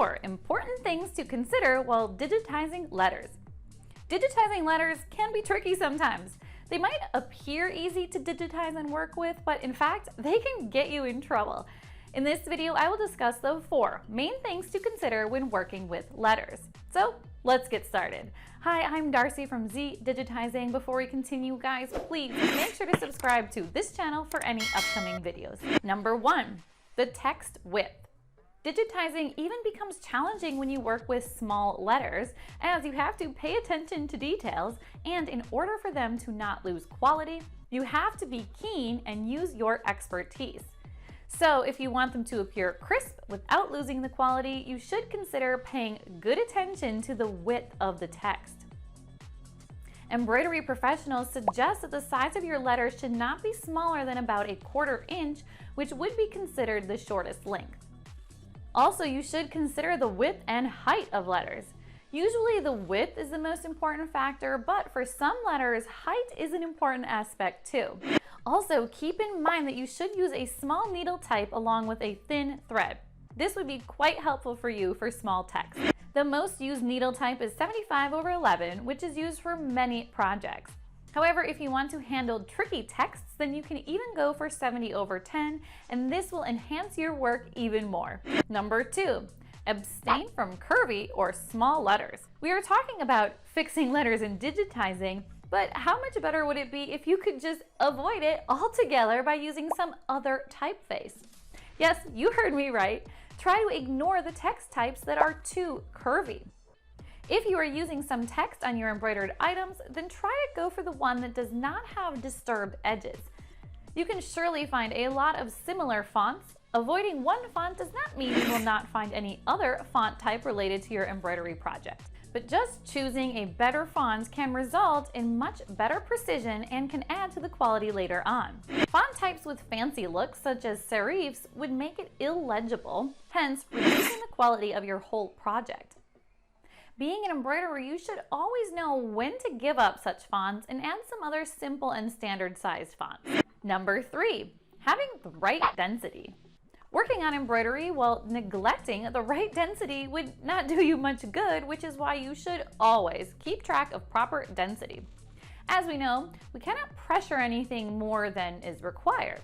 4 important things to consider while digitizing letters. Digitizing letters can be tricky sometimes. They might appear easy to digitize and work with, but in fact, they can get you in trouble. In this video, I will discuss the 4 main things to consider when working with letters. So let's get started. Hi, I'm Darcy from Zdigitizing. Before we continue, guys, please make sure to subscribe to this channel for any upcoming videos. Number 1, the text width. Digitizing even becomes challenging when you work with small letters, as you have to pay attention to details, and in order for them to not lose quality, you have to be keen and use your expertise. So if you want them to appear crisp without losing the quality, you should consider paying good attention to the width of the text. Embroidery professionals suggest that the size of your letters should not be smaller than about a 1/4 inch, which would be considered the shortest length. Also, you should consider the width and height of letters. Usually the width is the most important factor, but for some letters, height is an important aspect too. Also, keep in mind that you should use a small needle type along with a thin thread. This would be quite helpful for you for small text. The most used needle type is 75/11, which is used for many projects. However, if you want to handle tricky texts, then you can even go for 70/10, and this will enhance your work even more. Number 2, abstain from curvy or small letters. We are talking about fixing letters and digitizing, but how much better would it be if you could just avoid it altogether by using some other typeface? Yes, you heard me right. Try to ignore the text types that are too curvy. If you are using some text on your embroidered items, then try to go for the one that does not have disturbed edges. You can surely find a lot of similar fonts. Avoiding one font does not mean you will not find any other font type related to your embroidery project. But just choosing a better font can result in much better precision and can add to the quality later on. Font types with fancy looks, such as serifs, would make it illegible, hence reducing the quality of your whole project. Being an embroiderer, you should always know when to give up such fonts and add some other simple and standard sized fonts. Number 3, having the right density. Working on embroidery while neglecting the right density would not do you much good, which is why you should always keep track of proper density. As we know, we cannot pressure anything more than is required.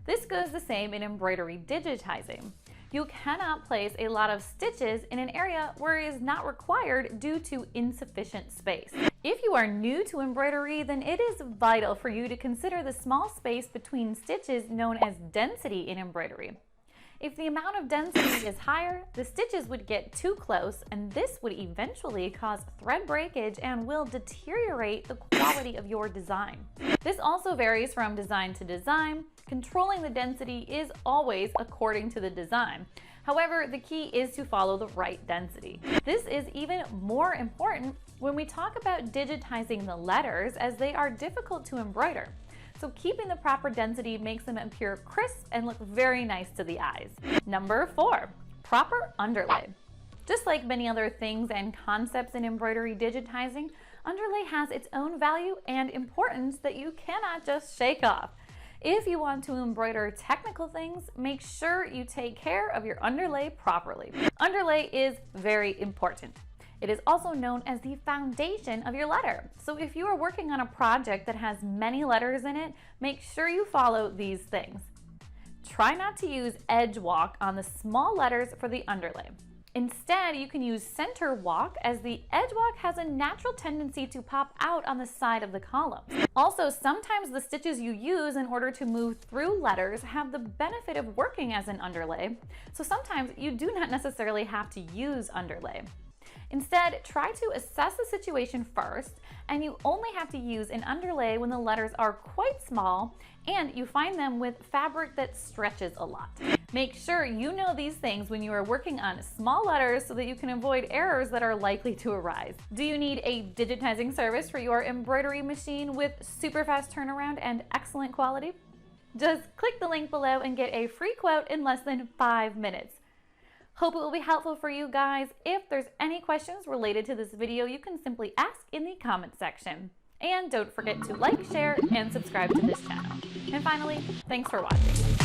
This goes the same in embroidery digitizing. You cannot place a lot of stitches in an area where it is not required due to insufficient space. If you are new to embroidery, then it is vital for you to consider the small space between stitches known as density in embroidery. If the amount of density is higher, the stitches would get too close, and this would eventually cause thread breakage and will deteriorate the quality of your design. This also varies from design to design. Controlling the density is always according to the design. However, the key is to follow the right density. This is even more important when we talk about digitizing the letters, as they are difficult to embroider. So keeping the proper density makes them appear crisp and look very nice to the eyes. Number 4, proper underlay. Just like many other things and concepts in embroidery digitizing, underlay has its own value and importance that you cannot just shake off. If you want to embroider technical things, make sure you take care of your underlay properly. Underlay is very important. It is also known as the foundation of your letter. So if you are working on a project that has many letters in it, make sure you follow these things. Try not to use edge walk on the small letters for the underlay. Instead, you can use center walk, as the edge walk has a natural tendency to pop out on the side of the column. Also, sometimes the stitches you use in order to move through letters have the benefit of working as an underlay, so sometimes you do not necessarily have to use underlay. Instead, try to assess the situation first, and you only have to use an underlay when the letters are quite small and you find them with fabric that stretches a lot. Make sure you know these things when you are working on small letters so that you can avoid errors that are likely to arise. Do you need a digitizing service for your embroidery machine with super fast turnaround and excellent quality? Just click the link below and get a free quote in less than 5 minutes. Hope it will be helpful for you guys. If there's any questions related to this video, you can simply ask in the comment section. And don't forget to like, share, and subscribe to this channel. And finally, thanks for watching.